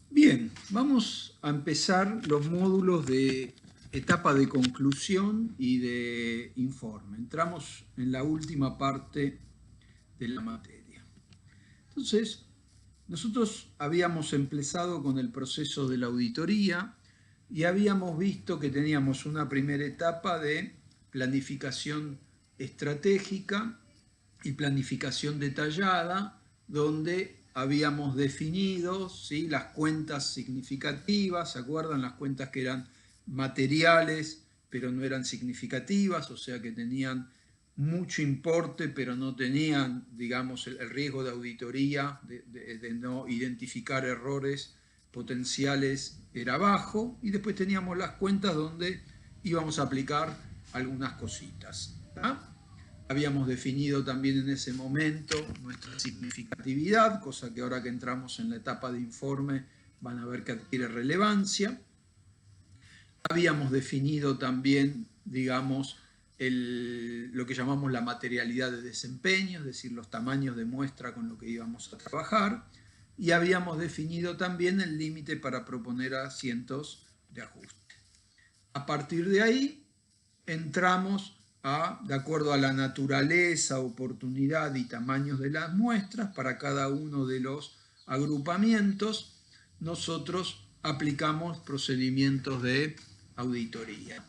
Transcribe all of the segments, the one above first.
Bien, vamos a empezar los módulos de etapa de conclusión y de informe. Entramos en la última parte de la materia. Entonces, nosotros habíamos empezado con el proceso de la auditoría y habíamos visto que teníamos una primera etapa de planificación estratégica y planificación detallada, donde habíamos definido, ¿sí?, las cuentas significativas. ¿Se acuerdan? Las cuentas que eran materiales pero no eran significativas, o sea que tenían mucho importe pero no tenían, digamos, el riesgo de auditoría, de no identificar errores potenciales, era bajo. Y después teníamos las cuentas donde íbamos a aplicar algunas cositas, ¿tá? Habíamos definido también en ese momento nuestra significatividad, cosa que ahora que entramos en la etapa de informe van a ver que adquiere relevancia. Habíamos definido también, digamos, lo que llamamos la materialidad de desempeño, es decir, los tamaños de muestra con lo que íbamos a trabajar. Y habíamos definido también el límite para proponer asientos de ajuste. A partir de ahí entramos de acuerdo a la naturaleza, oportunidad y tamaños de las muestras, para cada uno de los agrupamientos, nosotros aplicamos procedimientos de auditoría.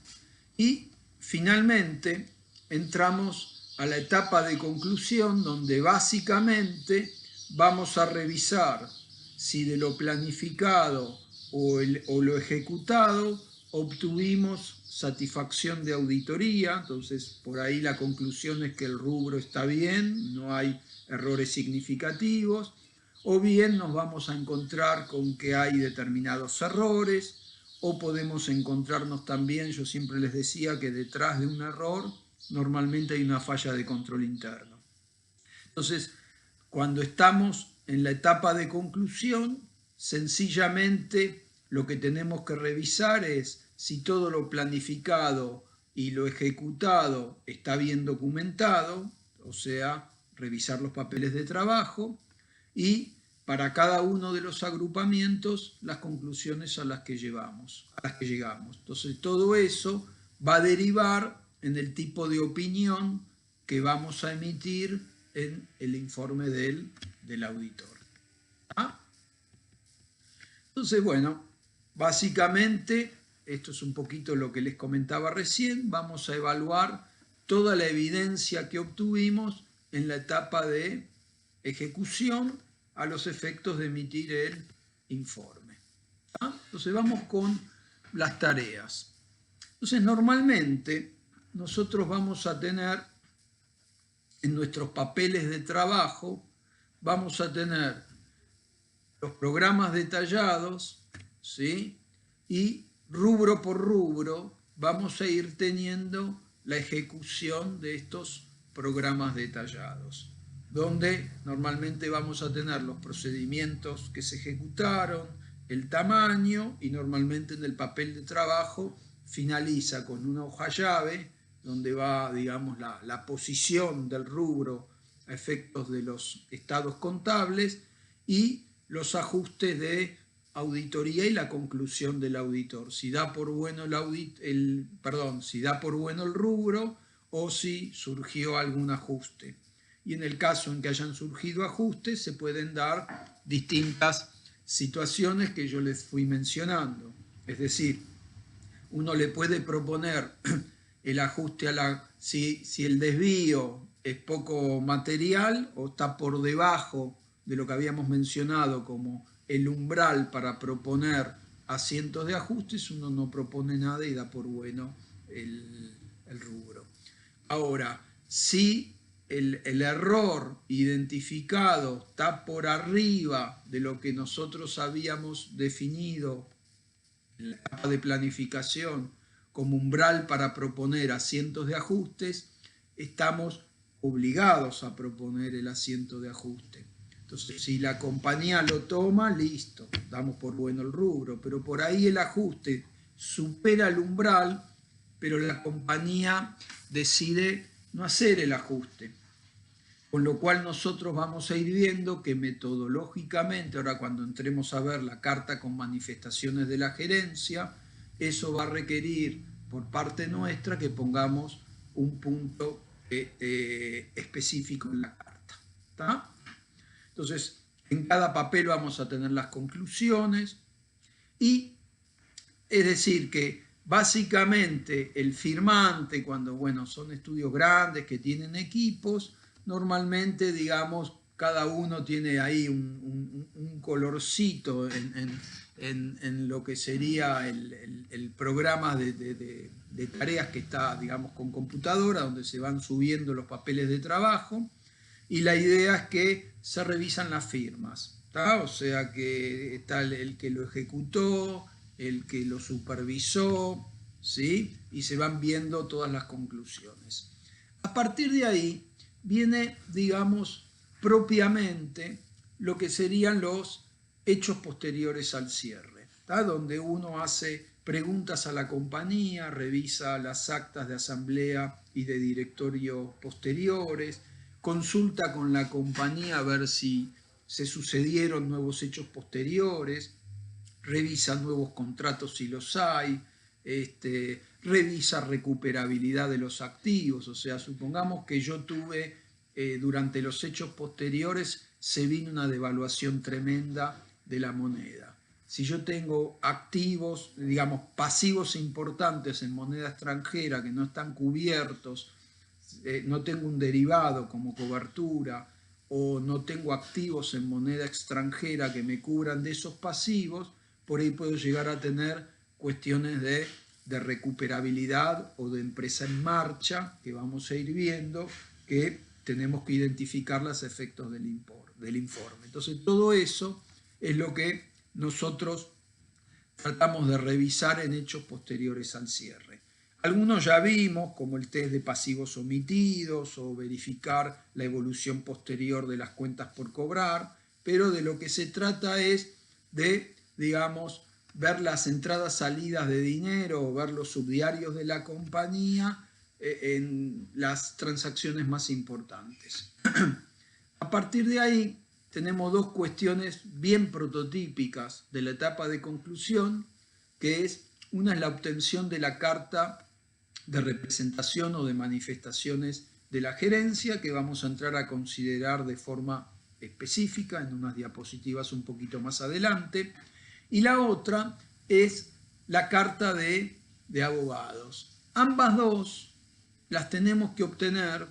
Y finalmente entramos a la etapa de conclusión, donde básicamente vamos a revisar si de lo planificado o lo ejecutado obtuvimos satisfacción de auditoría. Entonces, por ahí la conclusión es que el rubro está bien, no hay errores significativos, o bien nos vamos a encontrar con que hay determinados errores, o podemos encontrarnos también, yo siempre les decía que detrás de un error normalmente hay una falla de control interno. Entonces, cuando estamos en la etapa de conclusión, sencillamente lo que tenemos que revisar es si todo lo planificado y lo ejecutado está bien documentado, o sea, revisar los papeles de trabajo, y para cada uno de los agrupamientos las conclusiones a las que llegamos. Entonces, todo eso va a derivar en el tipo de opinión que vamos a emitir en el informe del auditor. ¿Ah? Entonces, bueno, básicamente, esto es un poquito lo que les comentaba recién, vamos a evaluar toda la evidencia que obtuvimos en la etapa de ejecución a los efectos de emitir el informe. ¿Ah? Entonces, vamos con las tareas. Entonces, normalmente nosotros vamos a tener en nuestros papeles de trabajo, vamos a tener los programas detallados, ¿sí? Y rubro por rubro vamos a ir teniendo la ejecución de estos programas detallados, donde normalmente vamos a tener los procedimientos que se ejecutaron, el tamaño, y normalmente en el papel de trabajo finaliza con una hoja llave donde va, digamos, la posición del rubro a efectos de los estados contables y los ajustes de auditoría y la conclusión del auditor, si da por bueno si da por bueno el rubro o si surgió algún ajuste. Y en el caso en que hayan surgido ajustes, se pueden dar distintas situaciones que yo les fui mencionando. Es decir, uno le puede proponer el ajuste si el desvío es poco material o está por debajo de lo que habíamos mencionado como el umbral para proponer asientos de ajustes, uno no propone nada y da por bueno el rubro. Ahora, si el error identificado está por arriba de lo que nosotros habíamos definido en la etapa de planificación como umbral para proponer asientos de ajustes, estamos obligados a proponer el asiento de ajuste. Entonces, si la compañía lo toma, listo, damos por bueno el rubro, pero por ahí el ajuste supera el umbral, pero la compañía decide no hacer el ajuste. Con lo cual nosotros vamos a ir viendo que metodológicamente, ahora cuando entremos a ver la carta con manifestaciones de la gerencia, eso va a requerir por parte nuestra que pongamos un punto específico en la carta. ¿Tá? Entonces, en cada papel vamos a tener las conclusiones y es decir que básicamente el firmante, cuando bueno, son estudios grandes que tienen equipos, normalmente, digamos, cada uno tiene ahí un colorcito en lo que sería el programa de tareas que está, digamos, con computadora, donde se van subiendo los papeles de trabajo, y la idea es que se revisan las firmas, ¿tá? O sea que está el que lo ejecutó, el que lo supervisó, ¿sí? Y se van viendo todas las conclusiones. A partir de ahí viene, digamos, propiamente lo que serían los hechos posteriores al cierre, ¿tá? Donde uno hace preguntas a la compañía, revisa las actas de asamblea y de directorio posteriores, consulta con la compañía a ver si se sucedieron nuevos hechos posteriores, revisa nuevos contratos si los hay, revisa recuperabilidad de los activos. O sea, supongamos que yo tuve durante los hechos posteriores se vino una devaluación tremenda de la moneda. Si yo tengo activos, digamos, pasivos importantes en moneda extranjera que no están cubiertos, no tengo un derivado como cobertura o no tengo activos en moneda extranjera que me cubran de esos pasivos, por ahí puedo llegar a tener cuestiones de recuperabilidad o de empresa en marcha, que vamos a ir viendo, que tenemos que identificar los efectos del informe. Entonces, todo eso es lo que nosotros tratamos de revisar en hechos posteriores al cierre. Algunos ya vimos, como el test de pasivos omitidos o verificar la evolución posterior de las cuentas por cobrar, pero de lo que se trata es de, digamos, ver las entradas, salidas de dinero o ver los subdiarios de la compañía en las transacciones más importantes. A partir de ahí tenemos dos cuestiones bien prototípicas de la etapa de conclusión, que es, una es la obtención de la carta de representación o de manifestaciones de la gerencia, que vamos a entrar a considerar de forma específica en unas diapositivas un poquito más adelante, y la otra es la carta de abogados. Ambas dos las tenemos que obtener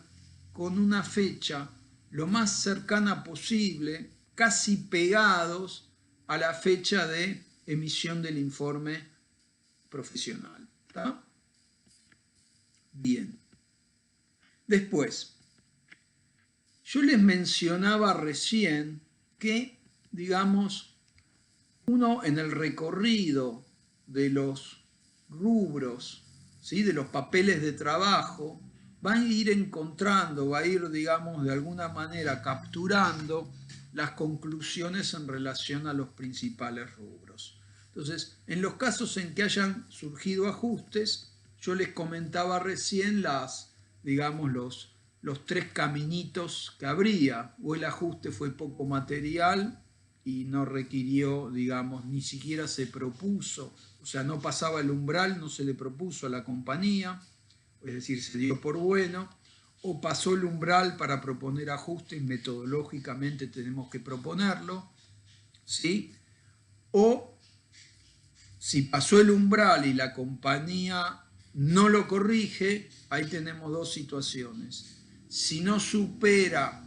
con una fecha lo más cercana posible, casi pegados a la fecha de emisión del informe profesional. ¿Tá? Bien. Después, yo les mencionaba recién que, digamos, uno en el recorrido de los rubros, ¿sí?, de los papeles de trabajo, va a ir encontrando, va a ir, digamos, de alguna manera capturando las conclusiones en relación a los principales rubros. Entonces, en los casos en que hayan surgido ajustes, yo les comentaba recién digamos, los tres caminitos que habría, o el ajuste fue poco material y no requirió, digamos, ni siquiera se propuso, o sea, no pasaba el umbral, no se le propuso a la compañía, es decir, se dio por bueno, o pasó el umbral para proponer ajustes, metodológicamente tenemos que proponerlo, ¿sí? O si pasó el umbral y la compañía no lo corrige, ahí tenemos dos situaciones. Si no supera,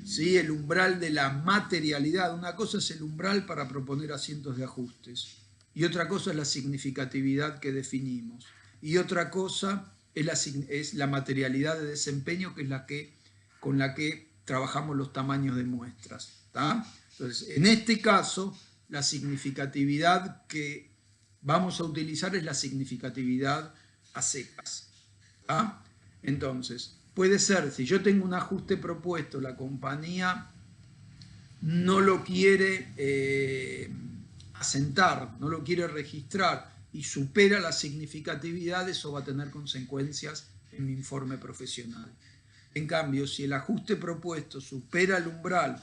¿sí?, el umbral de la materialidad, una cosa es el umbral para proponer asientos de ajustes y otra cosa es la significatividad que definimos y otra cosa es la materialidad de desempeño, que es con la que trabajamos los tamaños de muestras. ¿Tá? Entonces, en este caso, la significatividad que vamos a utilizar es la significatividad a secas. ¿Tá? Entonces, puede ser, si yo tengo un ajuste propuesto, la compañía no lo quiere asentar, no lo quiere registrar y supera la significatividad, eso va a tener consecuencias en mi informe profesional. En cambio, si el ajuste propuesto supera el umbral,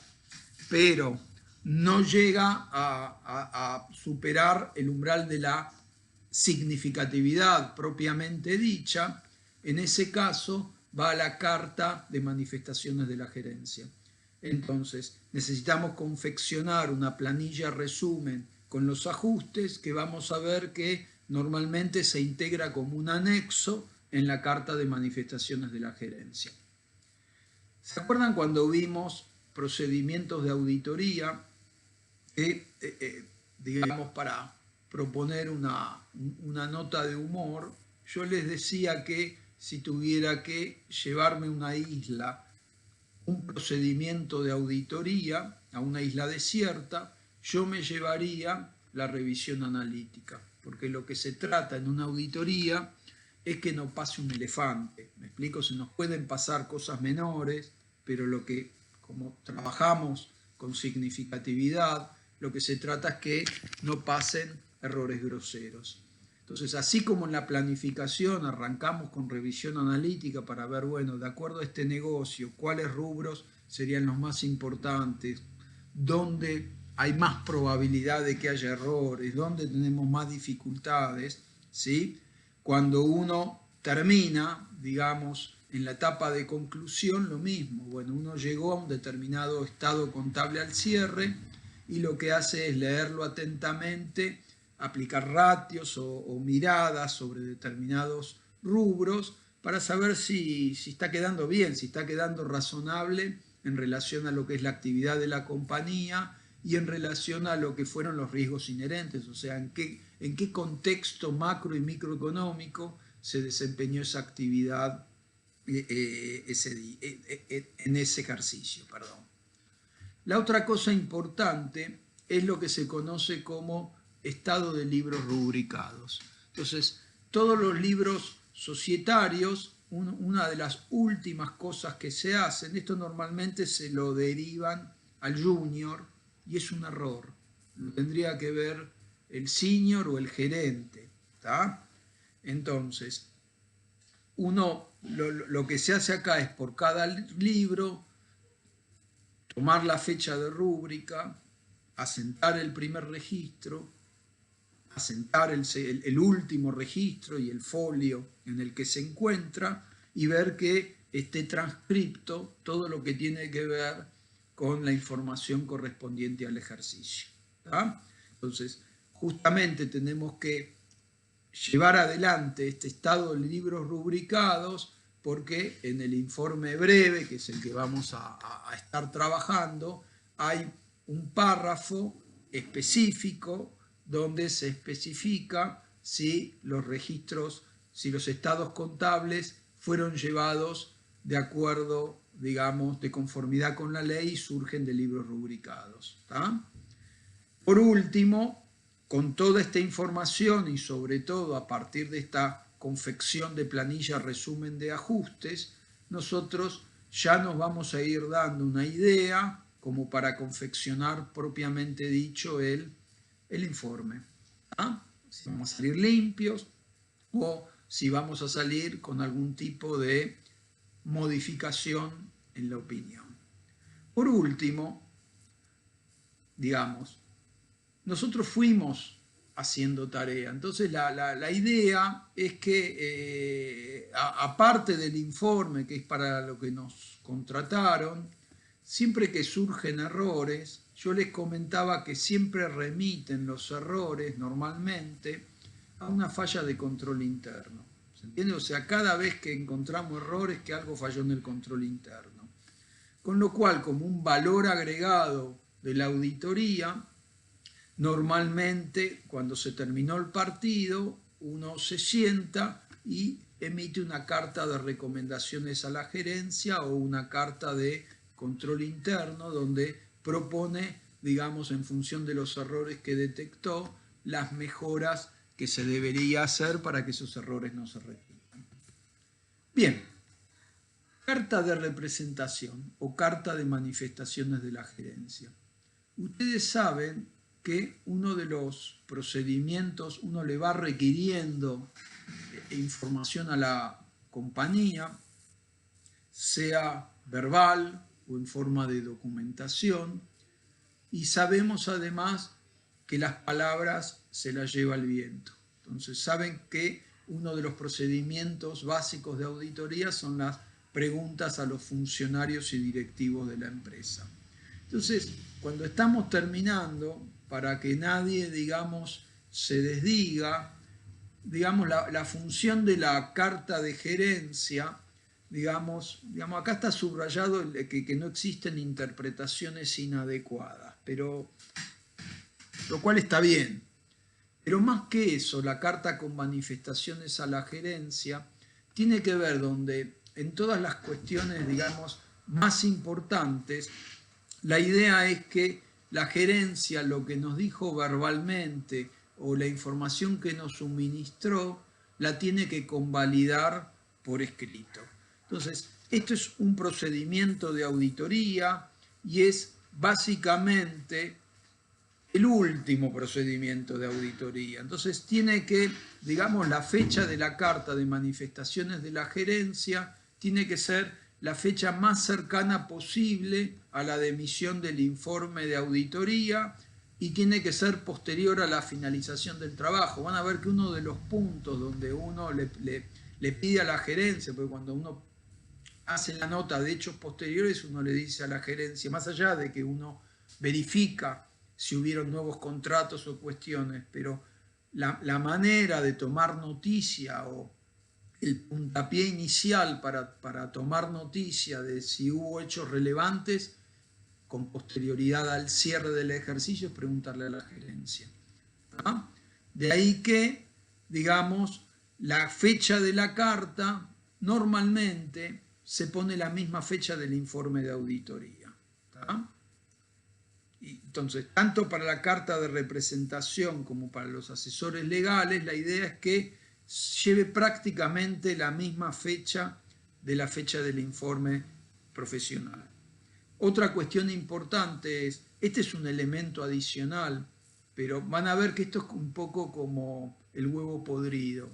pero no llega a superar el umbral de la significatividad propiamente dicha, en ese caso va a la carta de manifestaciones de la gerencia. Entonces, necesitamos confeccionar una planilla resumen con los ajustes que vamos a ver que normalmente se integra como un anexo en la carta de manifestaciones de la gerencia. ¿Se acuerdan cuando vimos procedimientos de auditoría digamos, para proponer una nota de humor? Yo les decía que si tuviera que llevarme una isla, un procedimiento de auditoría a una isla desierta, yo me llevaría la revisión analítica, porque lo que se trata en una auditoría es que no pase un elefante. ¿Me explico? Se nos pueden pasar cosas menores, pero como trabajamos con significatividad, lo que se trata es que no pasen errores groseros. Entonces, así como en la planificación arrancamos con revisión analítica para ver, bueno, de acuerdo a este negocio, cuáles rubros serían los más importantes, dónde hay más probabilidad de que haya errores, dónde tenemos más dificultades, ¿sí? Cuando uno termina, digamos, en la etapa de conclusión, lo mismo. Bueno, uno llegó a un determinado estado contable al cierre y lo que hace es leerlo atentamente, aplicar ratios o miradas sobre determinados rubros para saber si está quedando bien, si está quedando razonable en relación a lo que es la actividad de la compañía y en relación a lo que fueron los riesgos inherentes, o sea, en qué contexto macro y microeconómico se desempeñó esa actividad en ese ejercicio. Perdón. La otra cosa importante es lo que se conoce como estado de libros rubricados. Entonces, todos los libros societarios, una de las últimas cosas que se hacen, esto normalmente se lo derivan al junior y es un error. Lo tendría que ver el senior o el gerente. ¿Tá? Entonces, lo que se hace acá es por cada libro tomar la fecha de rúbrica, asentar el primer registro, asentar el último registro y el folio en el que se encuentra y ver que esté transcripto todo lo que tiene que ver con la información correspondiente al ejercicio. ¿Tá? Entonces, justamente tenemos que llevar adelante este estado de libros rubricados porque en el informe breve, que es el que vamos a estar trabajando, hay un párrafo específico donde se especifica si los registros, si los estados contables fueron llevados de acuerdo, digamos, de conformidad con la ley y surgen de libros rubricados. ¿Tá? Por último, con toda esta información y sobre todo a partir de esta confección de planilla resumen de ajustes, nosotros ya nos vamos a ir dando una idea como para confeccionar propiamente dicho el informe. ¿Ah? Si vamos a salir limpios o si vamos a salir con algún tipo de modificación en la opinión. Por último, digamos, nosotros fuimos haciendo tarea. Entonces la idea es que, aparte del informe, que es para lo que nos contrataron, siempre que surgen errores, yo les comentaba que siempre remiten los errores normalmente a una falla de control interno. ¿Se entiende? O sea, cada vez que encontramos errores, que algo falló en el control interno. Con lo cual, como un valor agregado de la auditoría, normalmente, cuando se terminó el partido, uno se sienta y emite una carta de recomendaciones a la gerencia o una carta de control interno donde propone, digamos, en función de los errores que detectó, las mejoras que se debería hacer para que esos errores no se repitan. Bien, carta de representación o carta de manifestaciones de la gerencia. Ustedes saben que uno de los procedimientos, uno le va requiriendo información a la compañía, sea verbal o en forma de documentación, y sabemos además que las palabras se las lleva el viento. Entonces saben que uno de los procedimientos básicos de auditoría son las preguntas a los funcionarios y directivos de la empresa. Entonces, cuando estamos terminando, para que nadie, digamos, se desdiga, digamos, la función de la carta de gerencia, digamos, acá está subrayado que no existen interpretaciones inadecuadas, pero lo cual está bien. Pero más que eso, la carta con manifestaciones a la gerencia tiene que ver donde en todas las cuestiones, digamos, más importantes, la idea es que la gerencia lo que nos dijo verbalmente o la información que nos suministró la tiene que convalidar por escrito. Entonces, esto es un procedimiento de auditoría y es básicamente el último procedimiento de auditoría. Entonces tiene que, digamos, la fecha de la carta de manifestaciones de la gerencia tiene que ser la fecha más cercana posible a la de emisión del informe de auditoría y tiene que ser posterior a la finalización del trabajo. Van a ver que uno de los puntos donde uno le pide a la gerencia, porque cuando uno hace la nota de hechos posteriores, uno le dice a la gerencia, más allá de que uno verifica si hubieron nuevos contratos o cuestiones, pero la manera de tomar noticia o el puntapié inicial para tomar noticia de si hubo hechos relevantes con posterioridad al cierre del ejercicio es preguntarle a la gerencia. ¿Ah? De ahí que, digamos, la fecha de la carta normalmente se pone la misma fecha del informe de auditoría. ¿Tá? Entonces, tanto para la carta de representación como para los asesores legales, la idea es que lleve prácticamente la misma fecha de la fecha del informe profesional. Otra cuestión importante es, este es un elemento adicional, pero van a ver que esto es un poco como el huevo podrido,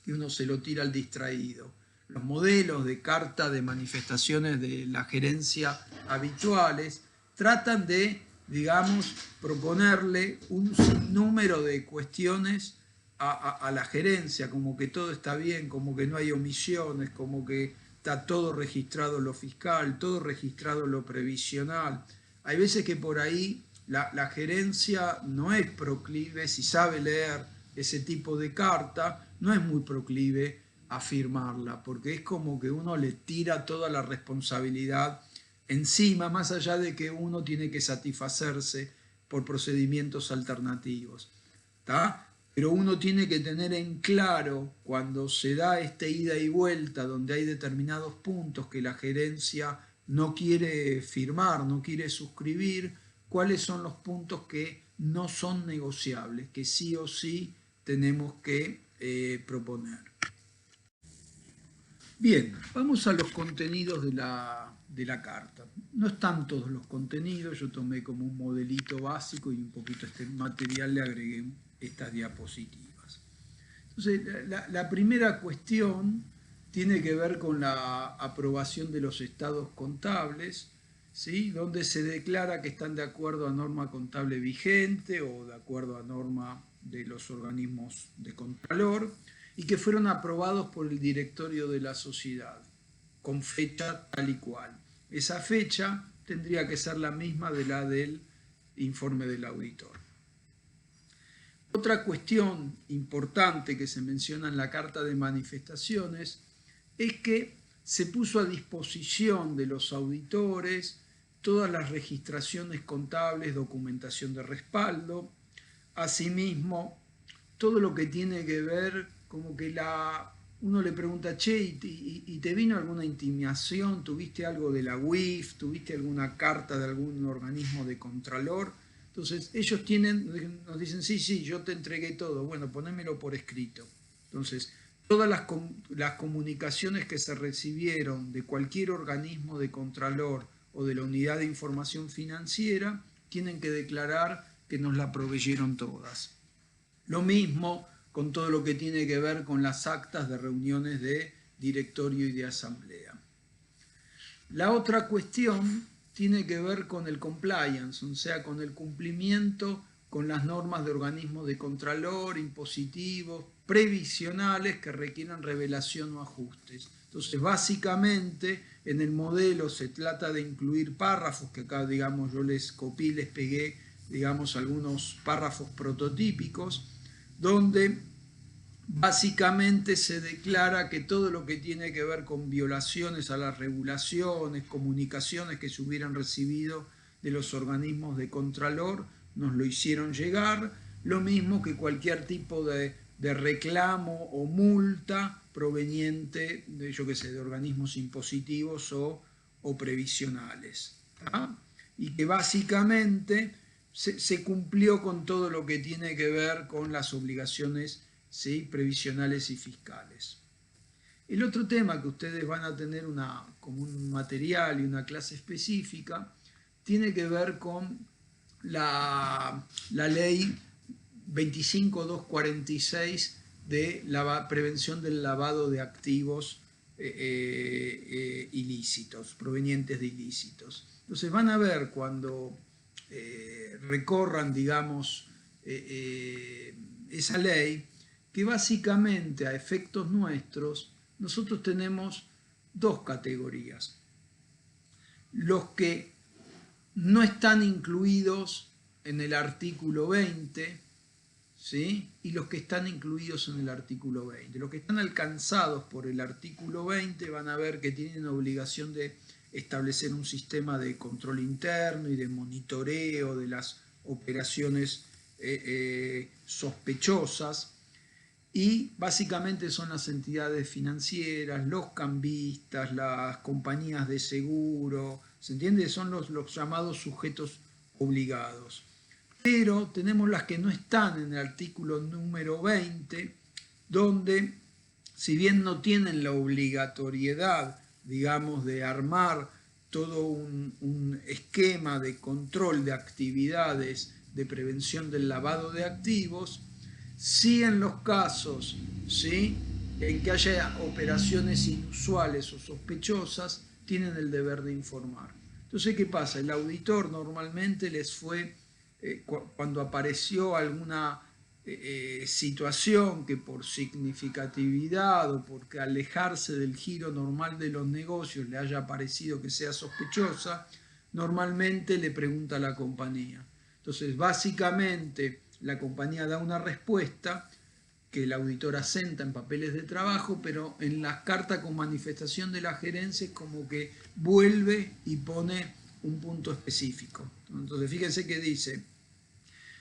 que uno se lo tira al distraído. Los modelos de carta de manifestaciones de la gerencia habituales tratan de, digamos, proponerle un sinnúmero de cuestiones a la gerencia, como que todo está bien, como que no hay omisiones, como que está todo registrado en lo fiscal, todo registrado en lo previsional. Hay veces que por ahí la gerencia no es proclive, si sabe leer ese tipo de carta, no es muy proclive a firmarla, porque es como que uno le tira toda la responsabilidad encima, más allá de que uno tiene que satisfacerse por procedimientos alternativos. ¿Tá? Pero uno tiene que tener en claro cuando se da esta ida y vuelta donde hay determinados puntos que la gerencia no quiere firmar, no quiere suscribir, cuáles son los puntos que no son negociables, que sí o sí tenemos que proponer. Bien, vamos a los contenidos de la carta. No están todos los contenidos, yo tomé como un modelito básico y un poquito a este material le agregué estas diapositivas. Entonces, la primera cuestión tiene que ver con la aprobación de los estados contables, ¿sí? Donde se declara que están de acuerdo a norma contable vigente o de acuerdo a norma de los organismos de contralor y que fueron aprobados por el directorio de la sociedad, con fecha tal y cual. Esa fecha tendría que ser la misma de la del informe del auditor. Otra cuestión importante que se menciona en la carta de manifestaciones es que se puso a disposición de los auditores todas las registraciones contables, documentación de respaldo, asimismo todo lo que tiene que ver como que uno le pregunta, che, ¿y te vino alguna intimación? ¿Tuviste algo de la UIF? ¿Tuviste alguna carta de algún organismo de contralor? Entonces ellos nos dicen, sí, yo te entregué todo, bueno, ponémelo por escrito. Entonces, todas las comunicaciones que se recibieron de cualquier organismo de contralor o de la unidad de información financiera tienen que declarar que nos la proveyeron todas. Lo mismo con todo lo que tiene que ver con las actas de reuniones de directorio y de asamblea. La otra cuestión tiene que ver con el compliance, o sea, con el cumplimiento con las normas de organismos de contralor, impositivos, previsionales que requieran revelación o ajustes. Entonces, básicamente, en el modelo se trata de incluir párrafos, que acá, digamos, yo les copié, les pegué, digamos, algunos párrafos prototípicos, donde básicamente se declara que todo lo que tiene que ver con violaciones a las regulaciones, comunicaciones que se hubieran recibido de los organismos de contralor, nos lo hicieron llegar, lo mismo que cualquier tipo de reclamo o multa proveniente de, yo qué sé, de organismos impositivos o previsionales. ¿tá? Y que básicamente se cumplió con todo lo que tiene que ver con las obligaciones, ¿sí?, previsionales y fiscales. El otro tema que ustedes van a tener como un material y una clase específica tiene que ver con la ley 25246 de la prevención del lavado de activos ilícitos, provenientes de ilícitos. Entonces van a ver cuando recorran, digamos, esa ley, que básicamente a efectos nuestros, nosotros tenemos dos categorías. Los que no están incluidos en el artículo 20, ¿sí?, y los que están incluidos en el artículo 20. Los que están alcanzados por el artículo 20 van a ver que tienen obligación de establecer un sistema de control interno y de monitoreo de las operaciones sospechosas, y básicamente son las entidades financieras, los cambistas, las compañías de seguro, ¿se entiende? Son los llamados sujetos obligados. Pero tenemos las que no están en el artículo número 20, donde, si bien no tienen la obligatoriedad, digamos, de armar todo un esquema de control de actividades de prevención del lavado de activos, sí en los casos, ¿sí?, en que haya operaciones inusuales o sospechosas, tienen el deber de informar. Entonces, ¿qué pasa? El auditor normalmente les fue, cuando apareció alguna situación que por significatividad o porque alejarse del giro normal de los negocios le haya parecido que sea sospechosa, normalmente le pregunta a la compañía. Entonces, básicamente, la compañía da una respuesta que el auditor asenta en papeles de trabajo, pero en la carta con manifestación de la gerencia es como que vuelve y pone un punto específico. Entonces, fíjense que dice: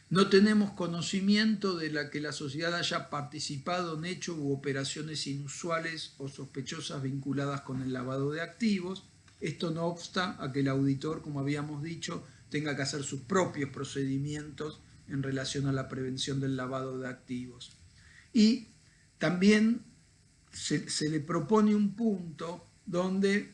no tenemos conocimiento de que la sociedad haya participado en hechos u operaciones inusuales o sospechosas vinculadas con el lavado de activos. Esto no obsta a que el auditor, como habíamos dicho, tenga que hacer sus propios procedimientos en relación a la prevención del lavado de activos. Y también se le propone un punto donde,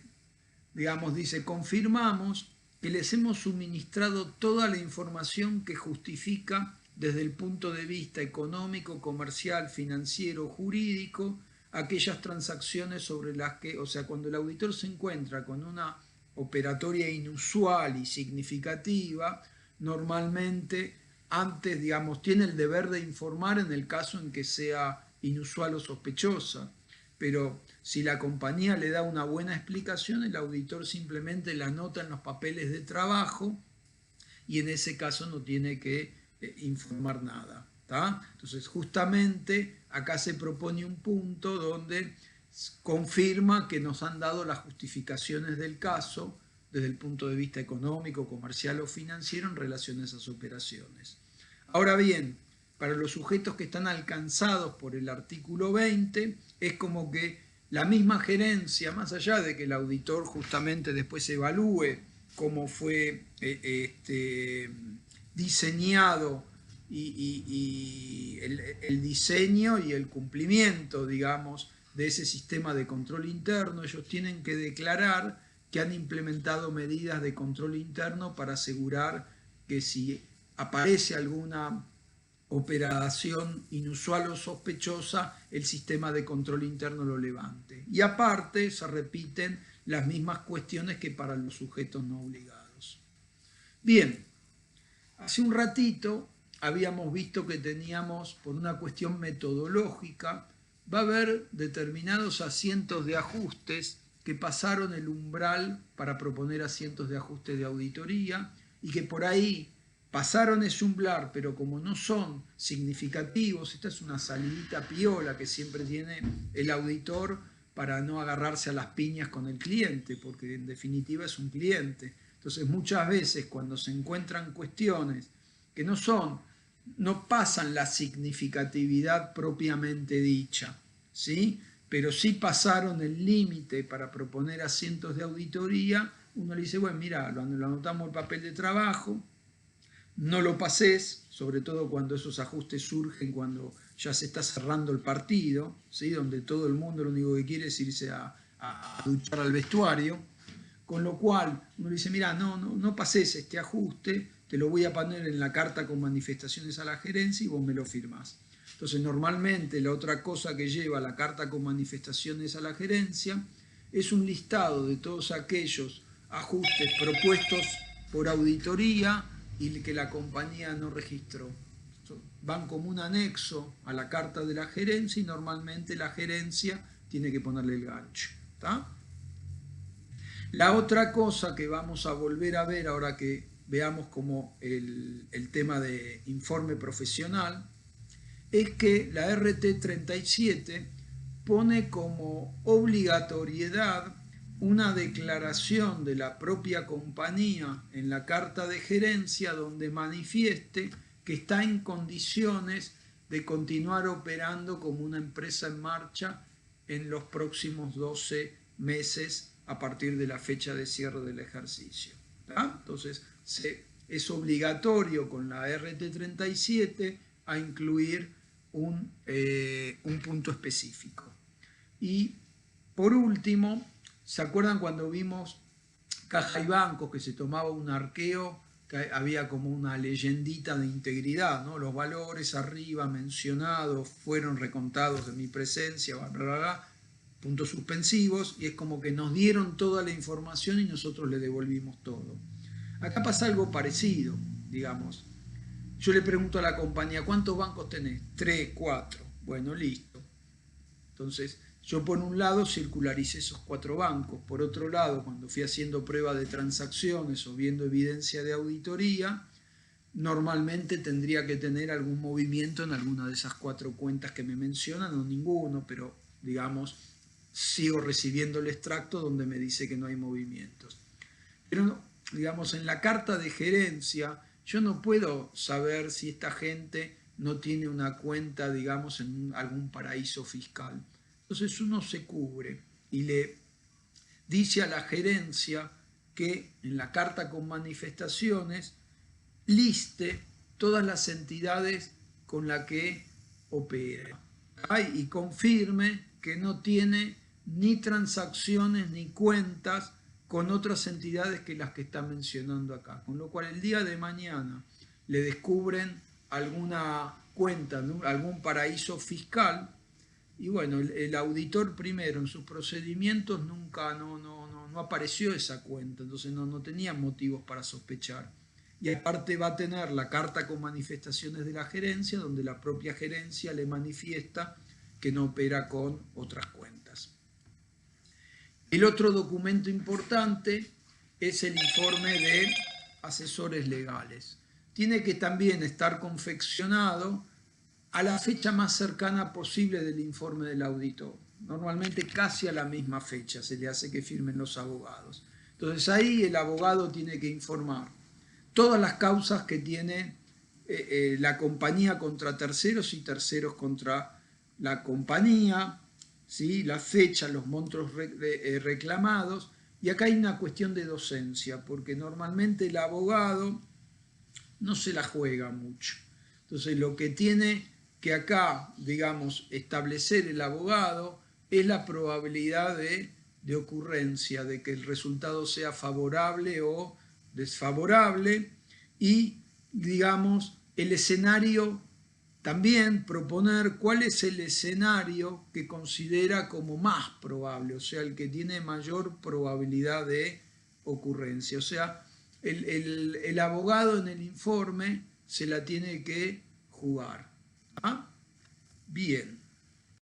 digamos, dice: confirmamos que les hemos suministrado toda la información que justifica desde el punto de vista económico, comercial, financiero, jurídico, aquellas transacciones sobre las que, o sea, cuando el auditor se encuentra con una operatoria inusual y significativa, normalmente antes, digamos, tiene el deber de informar en el caso en que sea inusual o sospechosa, pero si la compañía le da una buena explicación, el auditor simplemente la anota en los papeles de trabajo y en ese caso no tiene que informar nada. ¿tá? Entonces, justamente acá se propone un punto donde confirma que nos han dado las justificaciones del caso desde el punto de vista económico, comercial o financiero en relación a esas operaciones. Ahora bien, para los sujetos que están alcanzados por el artículo 20, es como que la misma gerencia, más allá de que el auditor justamente después evalúe cómo fue diseñado y el diseño y el cumplimiento, digamos, de ese sistema de control interno, ellos tienen que declarar que han implementado medidas de control interno para asegurar que si aparece alguna operación inusual o sospechosa, el sistema de control interno lo levante. Y aparte se repiten las mismas cuestiones que para los sujetos no obligados. Bien, hace un ratito habíamos visto que teníamos, por una cuestión metodológica, va a haber determinados asientos de ajustes que pasaron el umbral para proponer asientos de ajuste de auditoría y que por ahí pasaron ese umbral, pero como no son significativos, esta es una salidita piola que siempre tiene el auditor para no agarrarse a las piñas con el cliente, porque en definitiva es un cliente. Entonces muchas veces cuando se encuentran cuestiones que no pasan la significatividad propiamente dicha, ¿sí? Pero sí pasaron el límite para proponer asientos de auditoría, uno le dice, bueno, mira, lo anotamos en papel de trabajo, no lo pases, sobre todo cuando esos ajustes surgen cuando ya se está cerrando el partido, ¿sí? Donde todo el mundo lo único que quiere es irse a duchar al vestuario, con lo cual uno le dice, mira, no pases este ajuste, te lo voy a poner en la carta con manifestaciones a la gerencia y vos me lo firmás. Entonces normalmente la otra cosa que lleva la carta con manifestaciones a la gerencia es un listado de todos aquellos ajustes propuestos por auditoría y que la compañía no registró. Van como un anexo a la carta de la gerencia y normalmente la gerencia tiene que ponerle el gancho. ¿Está? La otra cosa que vamos a volver a ver ahora que veamos como el tema de informe profesional es que la RT 37 pone como obligatoriedad una declaración de la propia compañía en la carta de gerencia donde manifieste que está en condiciones de continuar operando como una empresa en marcha en los próximos 12 meses a partir de la fecha de cierre del ejercicio. ¿Tá? Entonces, es obligatorio con la RT 37 a incluir un punto específico. Y por último, ¿se acuerdan cuando vimos Caja y Bancos que se tomaba un arqueo, que había como una leyendita de integridad, ¿no? Los valores arriba mencionados fueron recontados en mi presencia, bla, bla, bla, puntos suspensivos, y es como que nos dieron toda la información y nosotros le devolvimos todo. Acá pasa algo parecido, digamos. Yo le pregunto a la compañía, ¿cuántos bancos tenés? 3, 4. Bueno, listo. Entonces, yo por un lado circularicé esos 4 bancos. Por otro lado, cuando fui haciendo prueba de transacciones o viendo evidencia de auditoría, normalmente tendría que tener algún movimiento en alguna de esas 4 cuentas que me mencionan, o ninguno, pero digamos, sigo recibiendo el extracto donde me dice que no hay movimientos. Pero, digamos, en la carta de gerencia, yo no puedo saber si esta gente no tiene una cuenta, digamos, en algún paraíso fiscal. Entonces uno se cubre y le dice a la gerencia que en la carta con manifestaciones liste todas las entidades con las que opera y confirme que no tiene ni transacciones ni cuentas con otras entidades que las que está mencionando acá. Con lo cual el día de mañana le descubren alguna cuenta, ¿no? Algún paraíso fiscal, y bueno, el auditor primero en sus procedimientos nunca no apareció esa cuenta, entonces no tenía motivos para sospechar. Y aparte va a tener la carta con manifestaciones de la gerencia, donde la propia gerencia le manifiesta que no opera con otras cuentas. El otro documento importante es el informe de asesores legales. Tiene que también estar confeccionado a la fecha más cercana posible del informe del auditor. Normalmente casi a la misma fecha se le hace que firmen los abogados. Entonces ahí el abogado tiene que informar todas las causas que tiene la compañía contra terceros y terceros contra la compañía, ¿sí? La fecha, los montos reclamados, y acá hay una cuestión de docencia, porque normalmente el abogado no se la juega mucho. Entonces lo que tiene que acá, digamos, establecer el abogado es la probabilidad de ocurrencia, de que el resultado sea favorable o desfavorable, y, digamos, el escenario también proponer cuál es el escenario que considera como más probable, o sea, el que tiene mayor probabilidad de ocurrencia. O sea, el abogado en el informe se la tiene que jugar. ¿Ah? Bien.